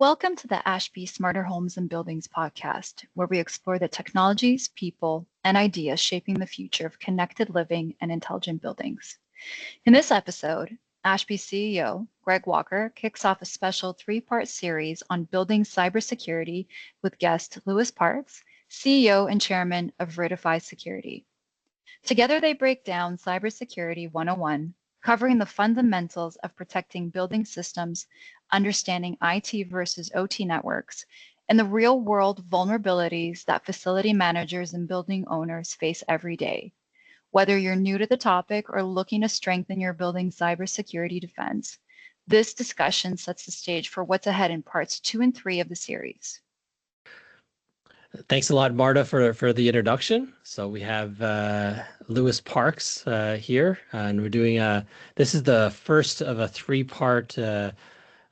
Welcome to the ASHB Smarter Homes and Buildings podcast, where we explore the technologies, people, and ideas shaping the future of connected living and intelligent buildings. In this episode, ASHB CEO Greg Walker kicks off a special three-part series on building cybersecurity with guest Louis Parks, CEO and Chairman of Veridify Security. Together, they break down Cybersecurity 101, covering the fundamentals of protecting building systems, understanding IT versus OT networks, and the real-world vulnerabilities that facility managers and building owners face every day. Whether you're new to the topic or looking to strengthen your building's cybersecurity defense, this discussion sets the stage for what's ahead in parts 2 and 3 of the series. Thanks a lot, Marta, for the introduction. So we have Louis Parks here, and we're doing this is the first of a three-part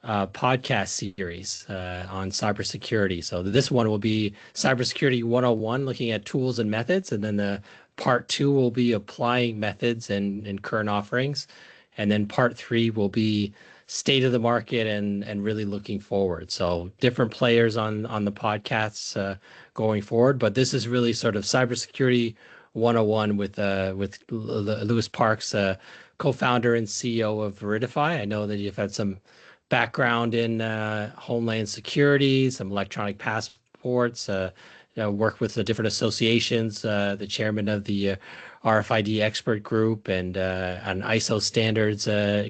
podcast series on cybersecurity. So this one will be Cybersecurity 101, looking at tools and methods, and then the part 2 will be applying methods and current offerings, and then part 3 will be state of the market and really looking forward. So different players on the podcasts going forward, but this is really sort of Cybersecurity 101 with Louis Parks, co-founder and CEO of Veridify. I know that you've had some background in homeland security, some electronic passports, worked with the different associations, the chairman of the RFID expert group and on ISO standards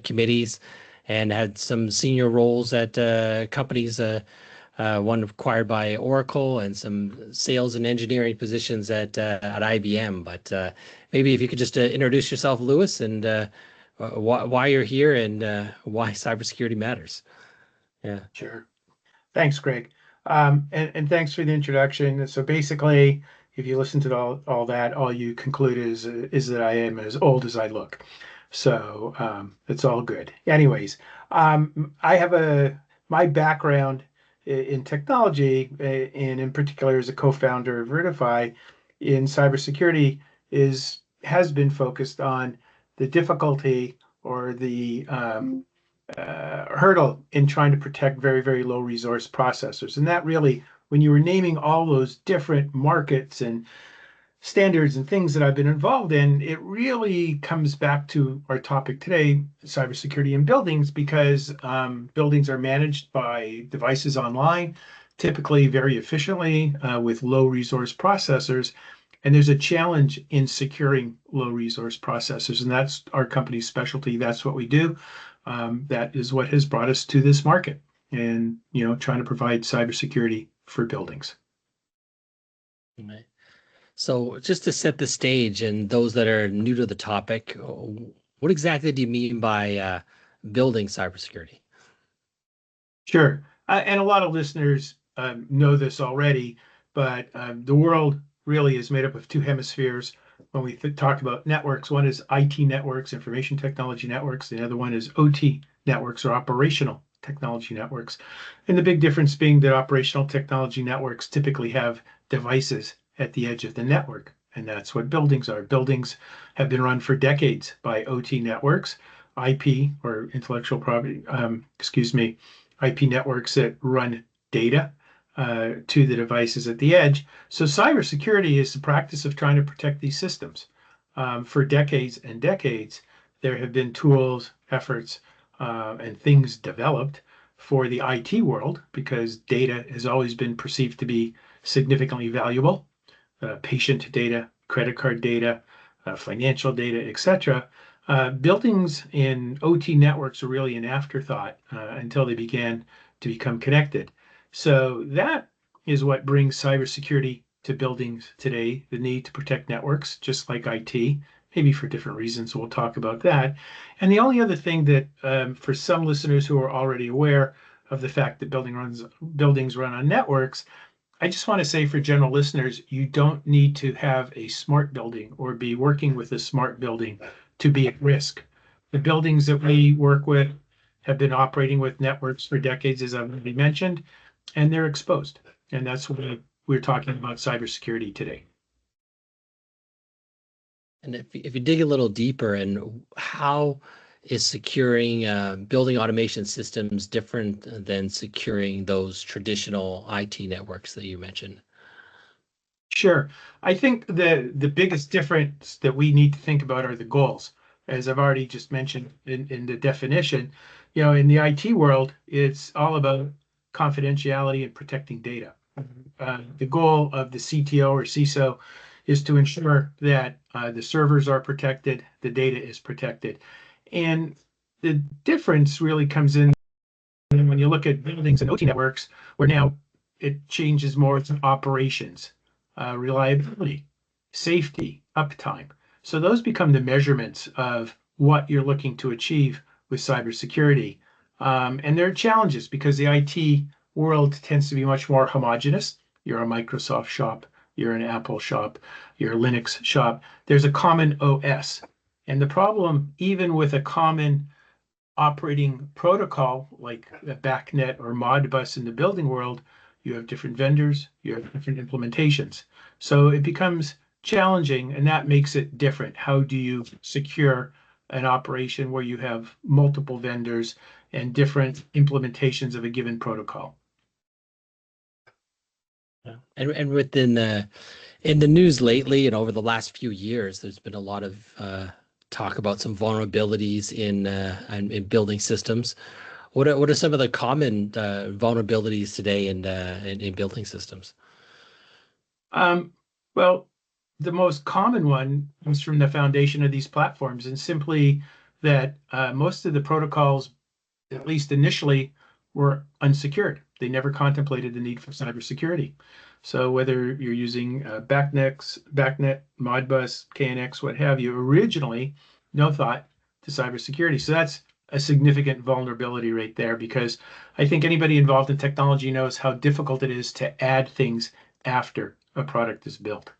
committees, and had some senior roles at companies, one acquired by Oracle, and some sales and engineering positions at IBM. But maybe if you could just introduce yourself, Louis, and why you're here and why cybersecurity matters. Yeah. Sure. Thanks, Greg. And thanks for the introduction. So basically, if you listen to all that, all you conclude is that I am as old as I look. So it's all good. Anyways, I have my background in technology, and in particular as a co-founder of Veridify in cybersecurity, has been focused on the difficulty or the hurdle in trying to protect very, very low resource processors. And that really, when you were naming all those different markets and standards and things that I've been involved in, it really comes back to our topic today, cybersecurity in buildings, because buildings are managed by devices online, typically very efficiently with low resource processors. And there's a challenge in securing low resource processors, and that's our company's specialty. That's what we do. That is what has brought us to this market, and trying to provide cybersecurity for buildings. Right. So just to set the stage, and those that are new to the topic, what exactly do you mean by building cybersecurity? Sure. And a lot of listeners know this already, but the world really is made up of two hemispheres. When we talk about networks, one is IT networks, information technology networks. The other one is OT networks, or operational technology networks. And the big difference being that operational technology networks typically have devices at the edge of the network. And that's what buildings are. Buildings have been run for decades by OT networks, IP, or intellectual property, IP networks that run data to the devices at the edge. So cybersecurity is the practice of trying to protect these systems. For decades and decades, there have been tools, efforts, and things developed for the IT world, because data has always been perceived to be significantly valuable. Patient data, credit card data, financial data, etc. Buildings in OT networks are really an afterthought until they began to become connected. So that is what brings cybersecurity to buildings today, the need to protect networks, just like IT, maybe for different reasons. We'll talk about that. And the only other thing that for some listeners who are already aware of the fact that buildings run on networks, I just want to say for general listeners, you don't need to have a smart building or be working with a smart building to be at risk. The buildings that we work with have been operating with networks for decades, as I've already mentioned, and they're exposed. And that's why we're talking about cybersecurity today. And if you dig a little deeper, and how is securing building automation systems different than securing those traditional IT networks that you mentioned? Sure. I think the biggest difference that we need to think about are the goals. As I've already just mentioned in the definition, in the IT world, it's all about confidentiality and protecting data. The goal of the CTO or CISO is to ensure that the servers are protected, the data is protected. And the difference really comes in when you look at buildings and OT networks, where now it changes more to operations, reliability, safety, uptime. So those become the measurements of what you're looking to achieve with cybersecurity. And there are challenges because the IT world tends to be much more homogenous. You're a Microsoft shop, you're an Apple shop, you're a Linux shop. There's a common OS. And the problem, even with a common operating protocol like BACnet or Modbus in the building world, you have different vendors, you have different implementations. So it becomes challenging, and that makes it different. How do you secure an operation where you have multiple vendors and different implementations of a given protocol? Yeah. And within in the news lately and over the last few years, there's been a lot of talk about some vulnerabilities in building systems. What are some of the common vulnerabilities today in building systems? Well, the most common one comes from the foundation of these platforms, and simply that most of the protocols, at least initially, were unsecured. They never contemplated the need for cybersecurity. So whether you're using BACnet, Modbus, KNX, what have you, originally no thought to cybersecurity. So that's a significant vulnerability right there, because I think anybody involved in technology knows how difficult it is to add things after a product is built.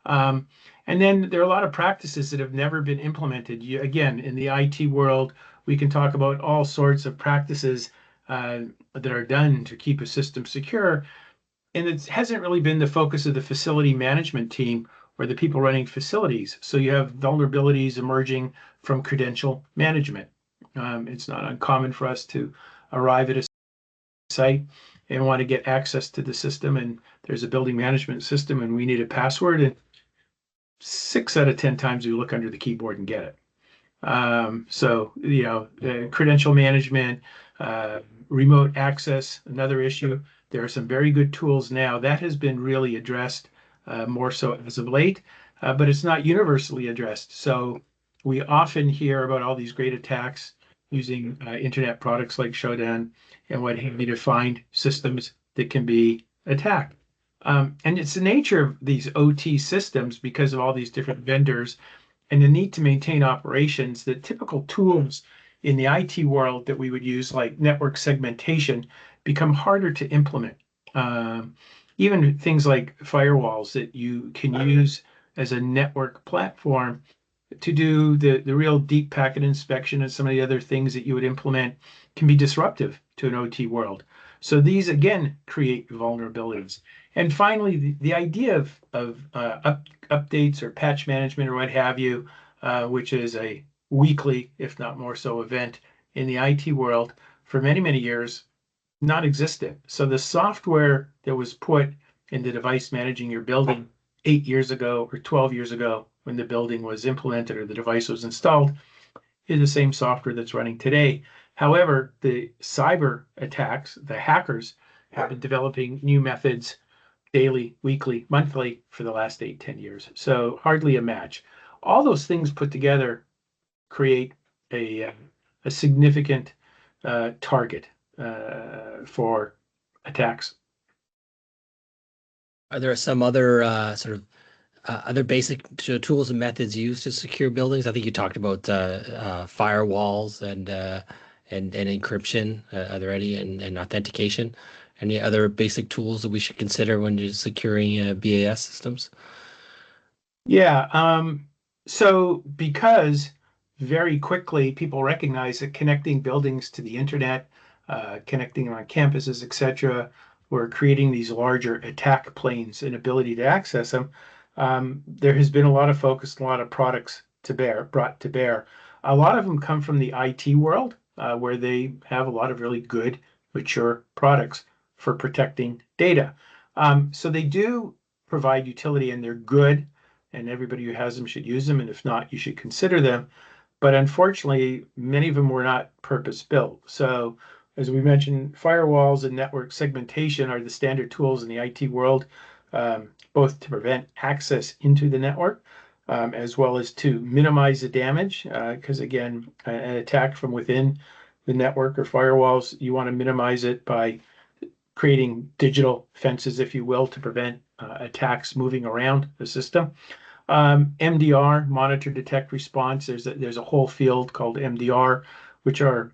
And then there are a lot of practices that have never been implemented. Again, in the IT world, we can talk about all sorts of practices that are done to keep a system secure. And it hasn't really been the focus of the facility management team or the people running facilities. So you have vulnerabilities emerging from credential management. It's not uncommon for us to arrive at a site and want to get access to the system, and there's a building management system and we need a password, and 6 out of 10 times we look under the keyboard and get it. So credential management, remote access, another issue. There are some very good tools now that has been really addressed more so as of late, but it's not universally addressed. So we often hear about all these great attacks using internet products like Shodan and what have you to find systems that can be attacked. And it's the nature of these OT systems, because of all these different vendors and the need to maintain operations, that typical tools in the IT world that we would use, like network segmentation, become harder to implement. Even things like firewalls that you can use as a network platform to do the real deep packet inspection and some of the other things that you would implement can be disruptive to an OT world. So these, again, create vulnerabilities. And finally, the idea of updates or patch management or what have you, which is a weekly, if not more so, event in the IT world for many, many years, non-existent. So the software that was put in the device managing your building 8 years ago or 12 years ago when the building was implemented or the device was installed is the same software that's running today. However, the cyber attacks, the hackers, have been developing new methods daily, weekly, monthly for the last 8, 10 years. So hardly a match. All those things put together create a significant target for attacks. Are there some other other basic tools and methods used to secure buildings? I think you talked about firewalls and encryption. Are there any and authentication? Any other basic tools that we should consider when you're securing BAS systems? Yeah. So because very quickly people recognize that connecting buildings to the internet, connecting them on campuses, etc., we're creating these larger attack planes and ability to access them. There has been a lot of focus, a lot of products brought to bear. A lot of them come from the IT world, where they have a lot of really good, mature products for protecting data. So they do provide utility and they're good, and everybody who has them should use them. And if not, you should consider them. But unfortunately, many of them were not purpose built. So as we mentioned, firewalls and network segmentation are the standard tools in the IT world, both to prevent access into the network, as well as to minimize the damage. Because again, an attack from within the network or firewalls, you want to minimize it by creating digital fences, if you will, to prevent attacks moving around the system. MDR, monitor, detect, response. There's a whole field called MDR, which are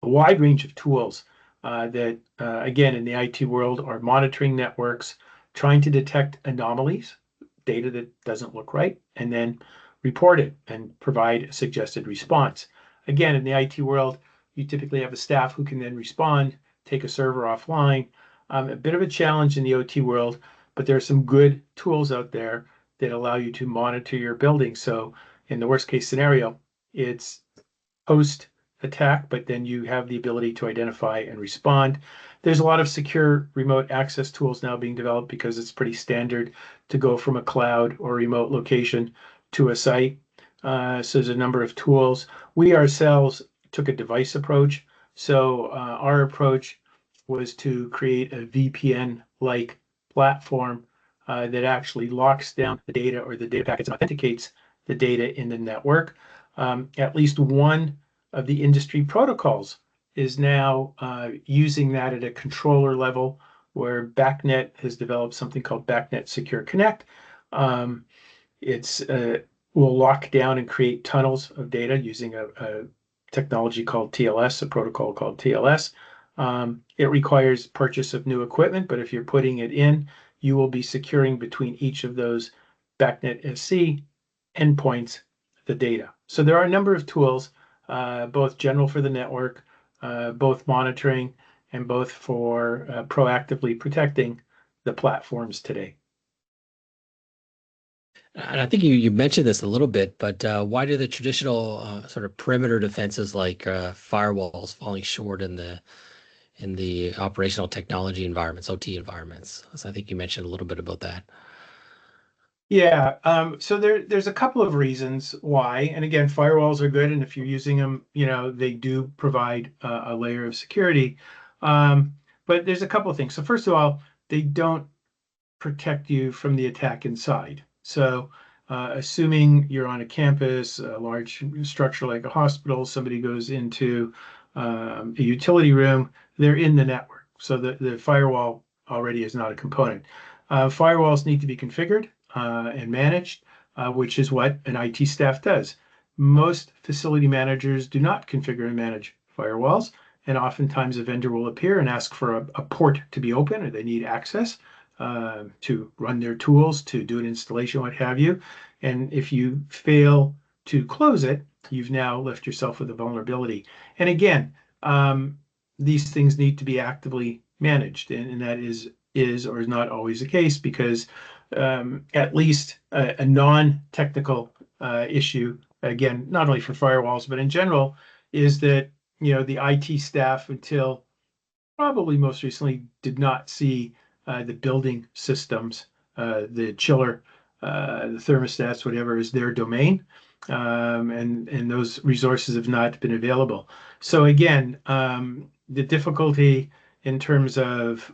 a wide range of tools that, again, in the IT world are monitoring networks, trying to detect anomalies, data that doesn't look right, and then report it and provide a suggested response. Again, in the IT world, you typically have a staff who can then respond, take a server offline. A bit of a challenge in the OT world, but there are some good tools out there that allow you to monitor your building. So in the worst case scenario, it's post attack, but then you have the ability to identify and respond. There's a lot of secure remote access tools now being developed because it's pretty standard to go from a cloud or remote location to a site. So there's a number of tools. We ourselves took a device approach. So our approach was to create a VPN-like platform that actually locks down the data or the data packets and authenticates the data in the network. At least one of the industry protocols is now using that at a controller level, where BACnet has developed something called BACnet Secure Connect. It's will lock down and create tunnels of data using a technology called TLS, a protocol called TLS. It requires purchase of new equipment, but if you're putting it in, you will be securing between each of those BACnet SC endpoints the data. So there are a number of tools, both general for the network, both monitoring, and both for proactively protecting the platforms today. And I think you mentioned this a little bit, but why do the traditional sort of perimeter defenses like firewalls falling short in the operational technology environments, OT environments? So I think you mentioned a little bit about that. Yeah, so there's a couple of reasons why. And again, firewalls are good, and if you're using them, they do provide a layer of security. But there's a couple of things. So first of all, they don't protect you from the attack inside. So assuming you're on a campus, a large structure like a hospital, somebody goes into a utility room, they're in the network. So the firewall already is not a component. Firewalls need to be configured and managed, which is what an IT staff does. Most facility managers do not configure and manage firewalls, and oftentimes a vendor will appear and ask for a port to be open, or they need access to run their tools, to do an installation, what have you. And if you fail to close it, you've now left yourself with a vulnerability. And again, these things need to be actively managed, and that is or is not always the case, because at least a non-technical issue, again, not only for firewalls, but in general, is that the IT staff, until probably most recently, did not see the building systems, the chiller, the thermostats, whatever, is their domain. And those resources have not been available. So again, the difficulty in terms of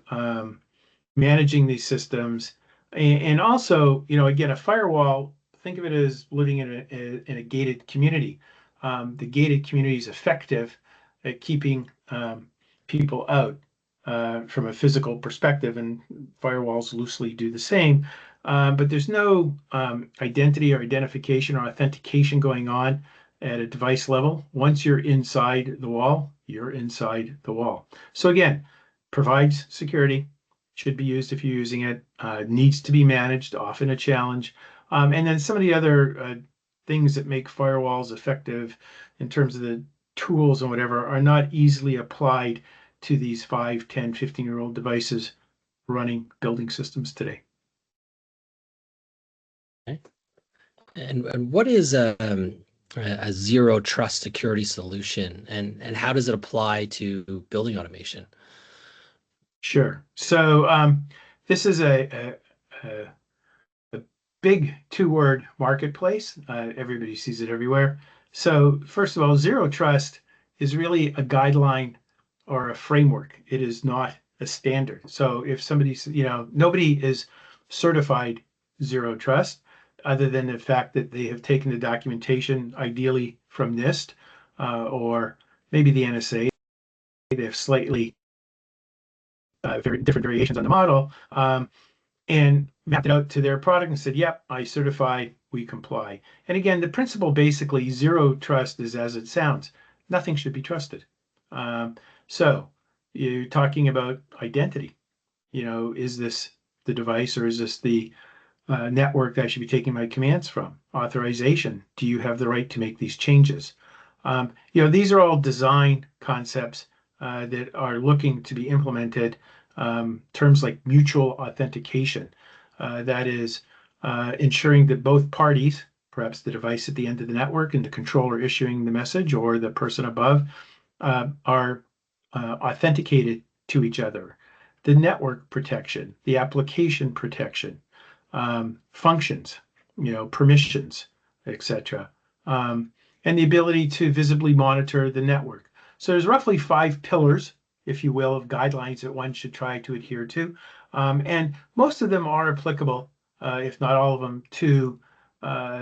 managing these systems, and also, again, a firewall, think of it as living in a gated community. The gated community is effective at keeping people out from a physical perspective, and firewalls loosely do the same. But there's no identity or identification or authentication going on at a device level. Once you're inside the wall, you're inside the wall. So again, provides security, should be used if you're using it, needs to be managed, often a challenge. And then some of the other things that make firewalls effective in terms of the tools and whatever are not easily applied to these 5, 10, 15-year-old devices running building systems today. Okay. And what is a zero trust security solution, and how does it apply to building automation? Sure. So this is a big two-word marketplace. Everybody sees it everywhere. So first of all, zero trust is really a guideline or a framework. It is not a standard. So if somebody's, nobody is certified zero trust other than the fact that they have taken the documentation, ideally from NIST or maybe the NSA. They have slightly very different variations on the model. And mapped it out to their product and said, yep, I certify, we comply. And again, the principle basically zero trust is as it sounds. Nothing should be trusted. So you're talking about identity. Is this the device or is this the network that I should be taking my commands from? Authorization. Do you have the right to make these changes? These are all design concepts that are looking to be implemented. Terms like mutual authentication, that is ensuring that both parties, perhaps the device at the end of the network and the controller issuing the message or the person above, are authenticated to each other. The network protection, the application protection, functions, permissions, etc., and the ability to visibly monitor the network. So there's roughly 5 pillars, if you will, of guidelines that one should try to adhere to. And most of them are applicable, if not all of them, to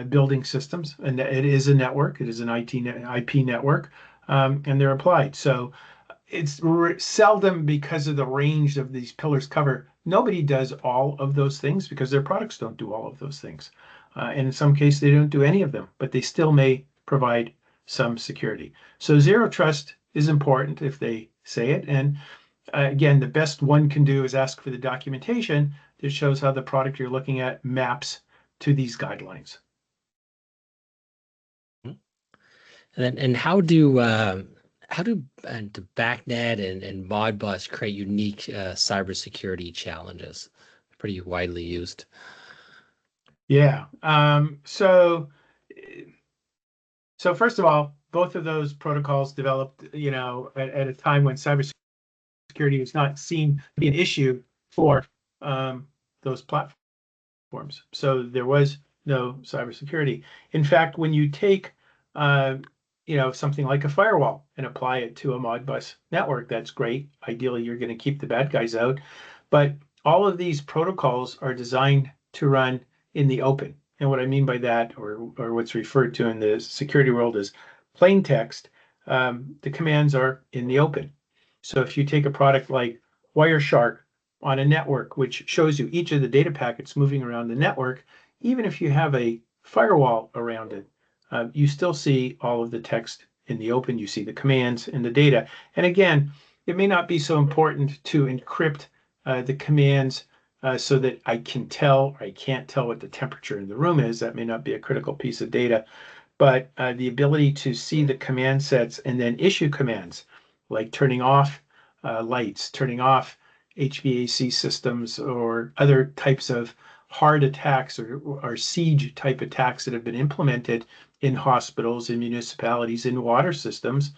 building systems. And it is a network, it is an IP network, and they're applied. So it's seldom, because of the range of these pillars cover, nobody does all of those things because their products don't do all of those things. And in some cases, they don't do any of them, but they still may provide some security. So zero trust is important if they say it. And again, the best one can do is ask for the documentation that shows how the product you're looking at maps to these guidelines. And how do BACnet and Modbus create unique cybersecurity challenges? Pretty widely used. Yeah. So first of all, both of those protocols developed, at a time when cybersecurity was not seen to be an issue for those platforms. So there was no cybersecurity. In fact, when you take something like a firewall and apply it to a Modbus network, that's great. Ideally, you're going to keep the bad guys out. But all of these protocols are designed to run in the open. And what I mean by that, or what's referred to in the security world as plain text, the commands are in the open. So if you take a product like Wireshark on a network, which shows you each of the data packets moving around the network, even if you have a firewall around it, you still see all of the text in the open. You see the commands and the data. And again, it may not be so important to encrypt the commands so that I can tell or I can't tell what the temperature in the room is. That may not be a critical piece of data. But the ability to see the command sets and then issue commands like turning off lights, turning off HVAC systems, or other types of hard attacks or siege type attacks that have been implemented in hospitals, in municipalities, in water systems,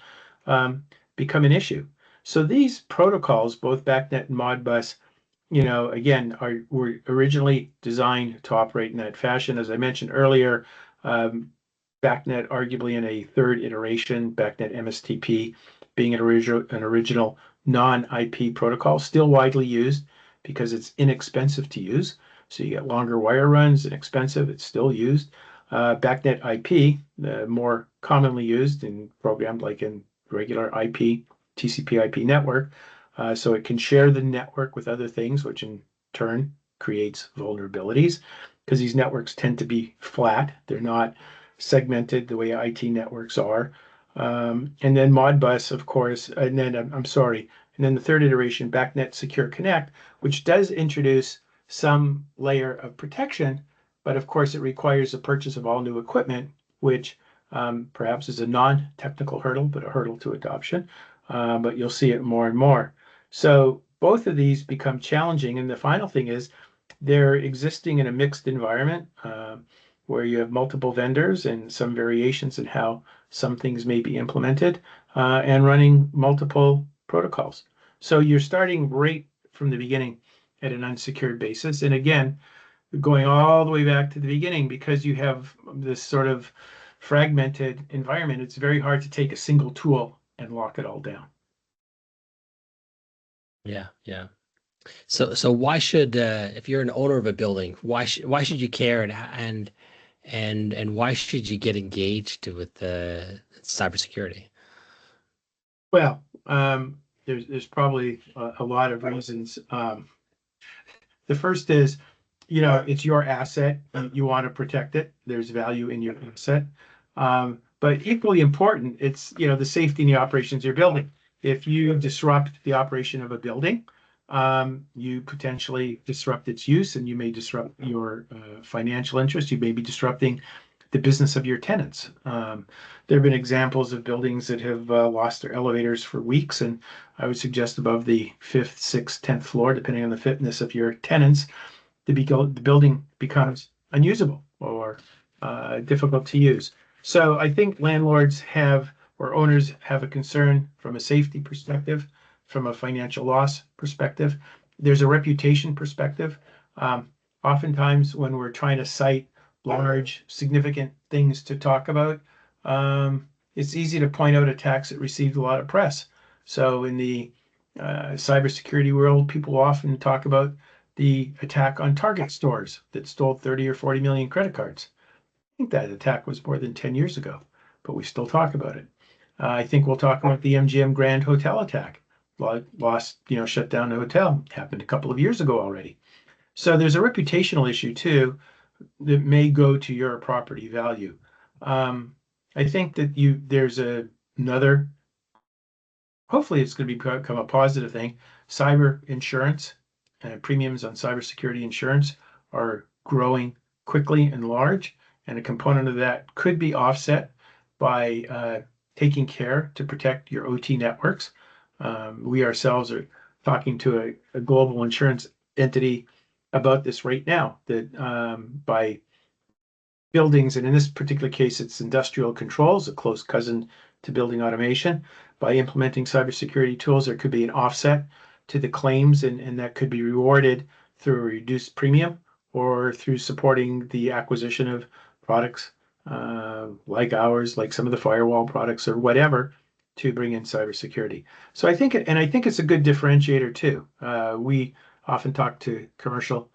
become an issue. So these protocols, both BACnet and Modbus, again, were originally designed to operate in that fashion. As I mentioned earlier, BACnet arguably in a third iteration, BACnet MSTP being an original non-IP protocol, still widely used because it's inexpensive to use. So you get longer wire runs, inexpensive, it's still used. BACnet IP, the more commonly used and programmed like in regular IP, TCP IP network. So it can share the network with other things, which in turn creates vulnerabilities because these networks tend to be flat. They're not segmented the way IT networks are. And then Modbus, of course, and then and then the third iteration, BACnet Secure Connect, which does introduce some layer of protection, but of course it requires the purchase of all new equipment, which perhaps is a non-technical hurdle, but a hurdle to adoption. But you'll see it more and more. So both of these become challenging. And the final thing is they're existing in a mixed environment. where you have multiple vendors and some variations in how some things may be implemented, and running multiple protocols. So you're starting right from the beginning at an unsecured basis. And again, going all the way back to the beginning, because you have this sort of fragmented environment, it's very hard to take a single tool and lock it all down. Yeah, yeah. So why should if you're an owner of a building, why should you care, and why should you get engaged with cybersecurity? Well, there's probably a lot of reasons. The first is, it's your asset. You want to protect it. There's value in your asset. But equally important, it's, the safety and the operations of your building. If you disrupt the operation of a building, you potentially disrupt its use, and you may disrupt your financial interest. You may be disrupting the business of your tenants. There have been examples of buildings that have lost their elevators for weeks, and I would suggest above the 5th, 6th, 10th floor, depending on the fitness of your tenants, the building becomes unusable or difficult to use. So I think landlords have, or owners have, a concern from a safety perspective, from a financial loss perspective. There's a reputation perspective. Oftentimes when we're trying to cite large, significant things to talk about, it's easy to point out attacks that received a lot of press. So in the cybersecurity world, people often talk about the attack on Target stores that stole 30 or 40 million credit cards. I think that attack was more than 10 years ago, but we still talk about it. I think we'll talk about the MGM Grand Hotel attack. Shut down the hotel. Happened a couple of years ago already. So there's a reputational issue too that may go to your property value. I think that there's another, hopefully it's going to become a positive thing. Cyber insurance and premiums on cybersecurity insurance are growing quickly and large, and a component of that could be offset by taking care to protect your OT networks. We ourselves are talking to a global insurance entity about this right now, that by buildings, and in this particular case, it's industrial controls, a close cousin to building automation. By implementing cybersecurity tools, there could be an offset to the claims, and that could be rewarded through a reduced premium or through supporting the acquisition of products like ours, like some of the firewall products or whatever, to bring in cybersecurity. So I think it's a good differentiator too. We often talk to commercial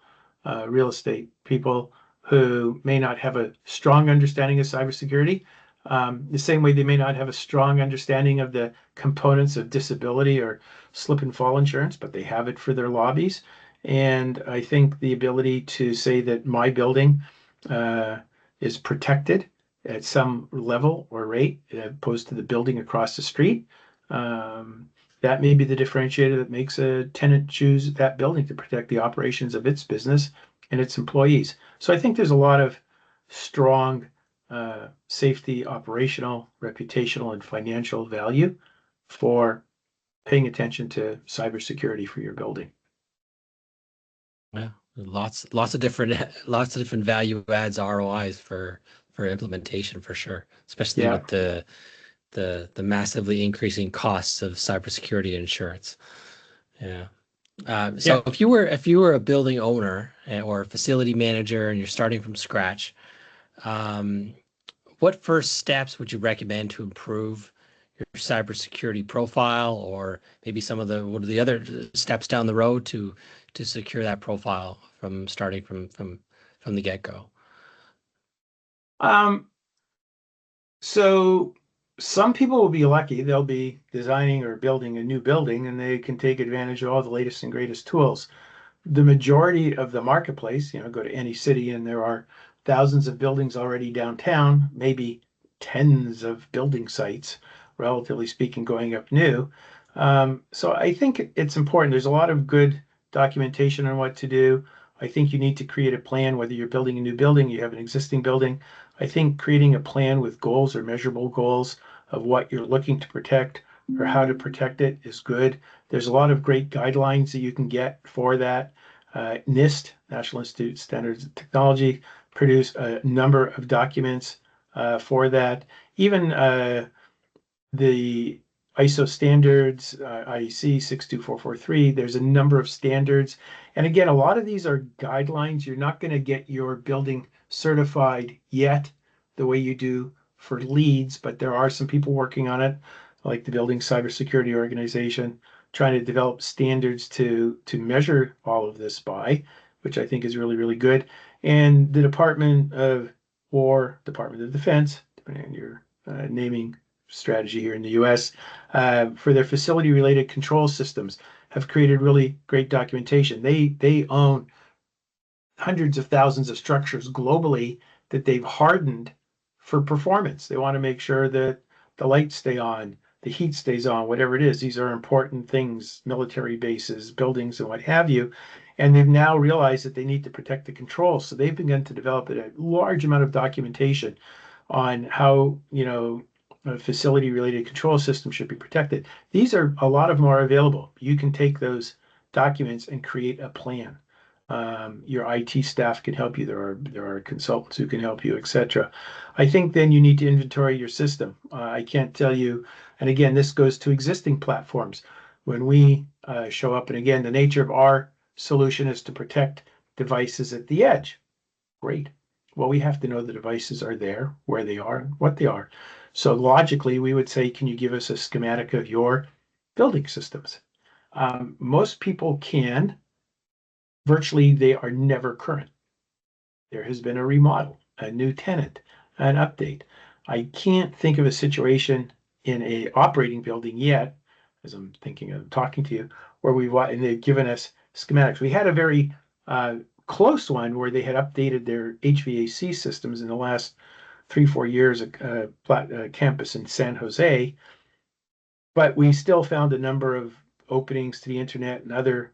real estate people who may not have a strong understanding of cybersecurity, the same way they may not have a strong understanding of the components of disability or slip and fall insurance, but they have it for their lobbies. And I think the ability to say that my building is protected at some level or rate, as opposed to the building across the street, that may be the differentiator that makes a tenant choose that building to protect the operations of its business and its employees. So I think there's a lot of strong safety, operational, reputational, and financial value for paying attention to cybersecurity for your building. Yeah, lots of different value adds, ROIs for implementation, for sure, especially with the massively increasing costs of cybersecurity insurance. Yeah. So if you were a building owner or a facility manager and you're starting from scratch, what first steps would you recommend to improve your cybersecurity profile, or maybe what are the other steps down the road to secure that profile from starting from the get-go? So some people will be lucky. They'll be designing or building a new building, and they can take advantage of all the latest and greatest tools. The majority of the marketplace, go to any city and there are thousands of buildings already downtown, maybe tens of building sites, relatively speaking, going up new. So I think it's important. There's a lot of good documentation on what to do. I think you need to create a plan, whether you're building a new building, you have an existing building. I think creating a plan with goals or measurable goals of what you're looking to protect or how to protect it is good. There's a lot of great guidelines that you can get for that. NIST, National Institute of Standards and Technology, produce a number of documents for that. Even the ISO standards, IEC 62443, there's a number of standards. And again, a lot of these are guidelines. You're not going to get your building certified yet the way you do for LEEDs, but there are some people working on it, like the Building Cybersecurity organization, trying to develop standards to measure all of this by, which I think is really, really good. And the Department of War, Department of Defense, depending on your naming strategy here in the US, for their facility-related control systems, have created really great documentation. They own hundreds of thousands of structures globally that they've hardened for performance. They want to make sure that the lights stay on, the heat stays on, whatever it is. These are important things, military bases, buildings, and what have you. And they've now realized that they need to protect the controls. So they've begun to develop a large amount of documentation on how, a facility-related control system should be protected. These are, a lot of them are available. You can take those documents and create a plan. Your IT staff can help you. There are consultants who can help you, etc. I think then you need to inventory your system. I can't tell you, and again, this goes to existing platforms. When we show up, and again, the nature of our solution is to protect devices at the edge. Great. Well, we have to know the devices are there, where they are, and what they are. So logically, we would say, can you give us a schematic of your building systems? Most people can. Virtually, they are never current. There has been a remodel, a new tenant, an update. I can't think of a situation in a operating building yet, as I'm thinking of talking to you, where and they've given us schematics. We had a very close one where they had updated their HVAC systems in the last 3-4 years, campus in San Jose, but we still found a number of openings to the internet and other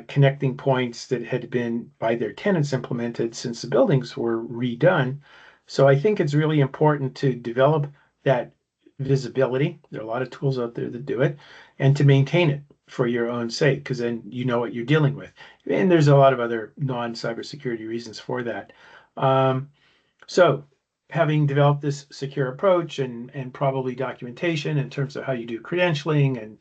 connecting points that had been by their tenants implemented since the buildings were redone. So I think it's really important to develop that visibility. There are a lot of tools out there that do it, and to maintain it for your own sake, because then you know what you're dealing with. And there's a lot of other non-cybersecurity reasons for that. So having developed this secure approach and probably documentation in terms of how you do credentialing and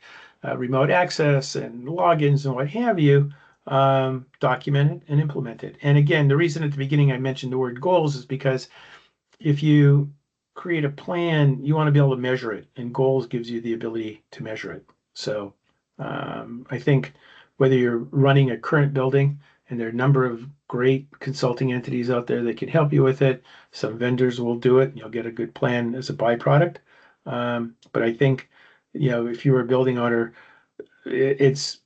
remote access and logins and what have you, document it and implement it. And again, the reason at the beginning I mentioned the word goals is because if you create a plan, you want to be able to measure it, and goals gives you the ability to measure it. So I think whether you're running a current building, and there are a number of great consulting entities out there that can help you with it. Some vendors will do it, and you'll get a good plan as a byproduct. But I think, if you're a building owner, it's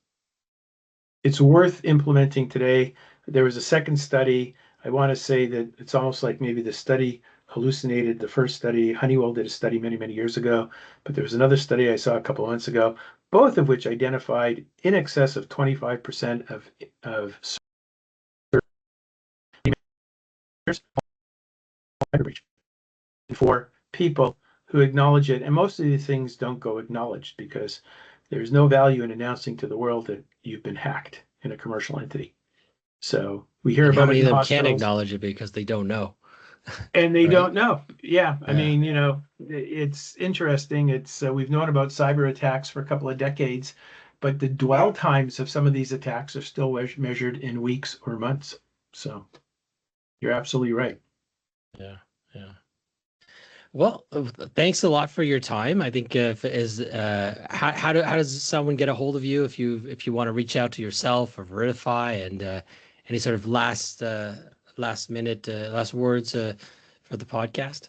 worth implementing today. There was a second study. I want to say that it's almost like maybe the study hallucinated the first study. Honeywell did a study many, many years ago, but there was another study I saw a couple of months ago, both of which identified in excess of 25% of for people who acknowledge it. And most of these things don't go acknowledged because there's no value in announcing to the world that you've been hacked in a commercial entity. So we hear about it in hospitals. How many of them can't acknowledge it because they don't know? And they don't know. Yeah. I mean, it's interesting. We've known about cyber attacks for a couple of decades, but the dwell times of some of these attacks are still measured in weeks or months. So you're absolutely right. Yeah. Well, thanks a lot for your time. I think how does someone get a hold of you if you want to reach out to yourself or Veridify, and any sort of last words for the podcast?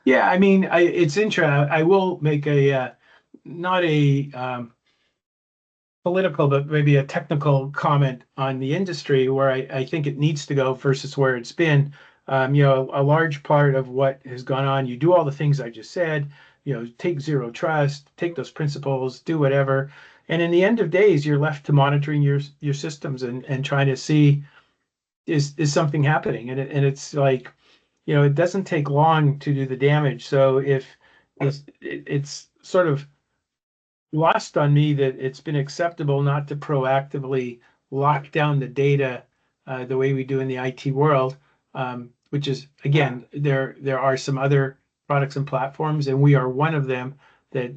Yeah, I mean, it's interesting. I will make not a political, but maybe a technical comment on the industry where I think it needs to go versus where it's been. A large part of what has gone on, you do all the things I just said, take zero trust, take those principles, do whatever. And in the end of days, you're left to monitoring your systems and trying to see, is something happening? And it's like, it doesn't take long to do the damage. So if it's sort of lost on me that it's been acceptable not to proactively lock down the data the way we do in the IT world, which is, again, there are some other products and platforms, and we are one of them that,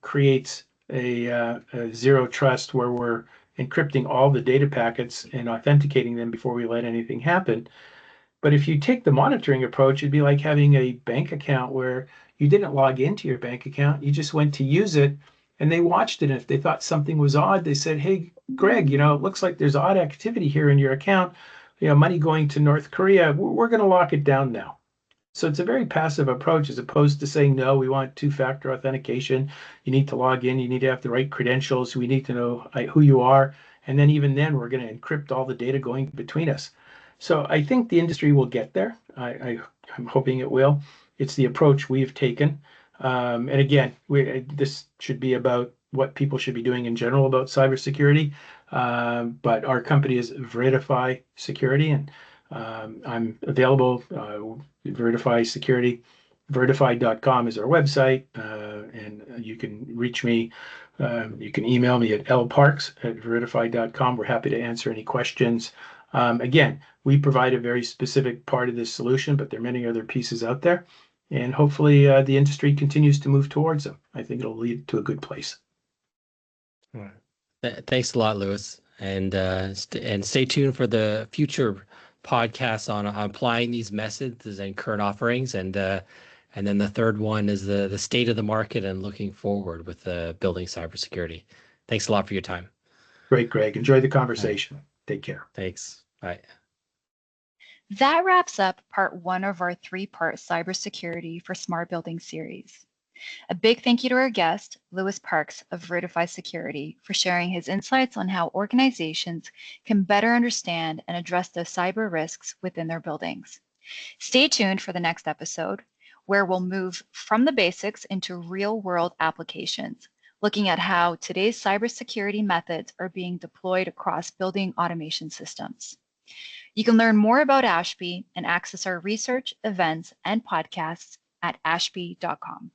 creates a zero trust where we're encrypting all the data packets and authenticating them before we let anything happen. But if you take the monitoring approach, it'd be like having a bank account where you didn't log into your bank account, you just went to use it, and they watched it. And if they thought something was odd, they said, "Hey, Greg, it looks like there's odd activity here in your account. Money going to North Korea. We're going to lock it down now." So it's a very passive approach as opposed to saying, no, we want two-factor authentication. You need to log in. You need to have the right credentials. We need to know who you are. And then even then, we're going to encrypt all the data going between us. So I think the industry will get there. I'm hoping it will. It's the approach we've taken. And again, this should be about what people should be doing in general about cybersecurity. But our company is Veridify Security, and I'm available. Veridify Security. Veridify.com is our website, and you can reach me. You can email me at lparks@veridify.com. We're happy to answer any questions. Again, we provide a very specific part of this solution, but there are many other pieces out there. And hopefully the industry continues to move towards them. I think it'll lead to a good place. Thanks a lot, Louis. And stay tuned for the future podcasts on applying these methods and current offerings. And then the third one is the state of the market and looking forward with building cybersecurity. Thanks a lot for your time. Great, Greg. Enjoy the conversation. Take care. Thanks. Bye. That wraps up part 1 of our 3-part cybersecurity for smart building series. A big thank you to our guest, Louis Parks of Veridify Security, for sharing his insights on how organizations can better understand and address the cyber risks within their buildings. Stay tuned for the next episode, where we'll move from the basics into real-world applications, looking at how today's cybersecurity methods are being deployed across building automation systems. You can learn more about ASHB and access our research, events, and podcasts at ashb.com.